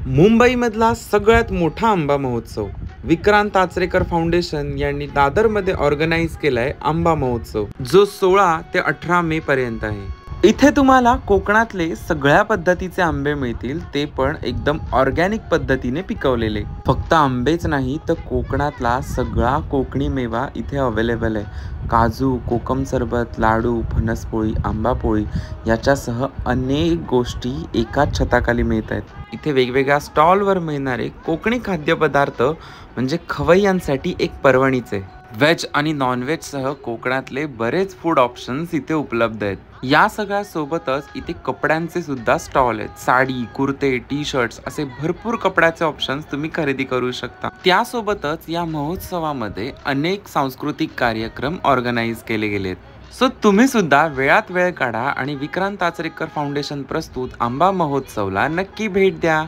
मुंबईमधला सगळ्यात मोठा आंबा महोत्सव विक्रांत आचरेकर फाउंडेशन यांनी दादरमध्ये ऑर्गनाईज केलाय आंबा महोत्सव, जो 16 ते 18 मे पर्यंत आहे. इथे तुम्हाला कोकणातले सगळ्या पद्धतीचे आंबे मिळतील, ते पण एकदम ऑर्गॅनिक पद्धतीने पिकवलेले. फक्त आंबेच नाही तर कोकणातला सगळा कोकणी मेवा इथे अवेलेबल आहे. काजू, कोकम सरबत, लाडू, फणसपोळी, आंबापोळी याच्यासह अनेक गोष्टी एकाच छताखाली मिळत आहेत. इथे वेगवेगळ्या स्टॉलवर मिळणारे कोकणी खाद्यपदार्थ म्हणजे खवय्यांसाठी एक पर्वणीच आहे. व्हेज आणि नॉनव्हेजसह कोकणातले बरेच फूड ऑप्शन्स इथे उपलब्ध आहेत. या सगळ्या सोबतच इथे कपड्यांचे सुद्धा स्टॉल आहेत. साडी, कुर्ते, टी शर्ट्स असे भरपूर कपड्याचे ऑप्शन्स तुम्ही खरेदी करू शकता. त्यासोबतच या महोत्सवामध्ये अनेक सांस्कृतिक कार्यक्रम ऑर्गनाईज केले गेलेत. सो तुम्ही सुद्धा वेळात वेळ काढा आणि विक्रांत आचरेकर फाउंडेशन प्रस्तुत आंबा महोत्सवला नक्की भेट द्या.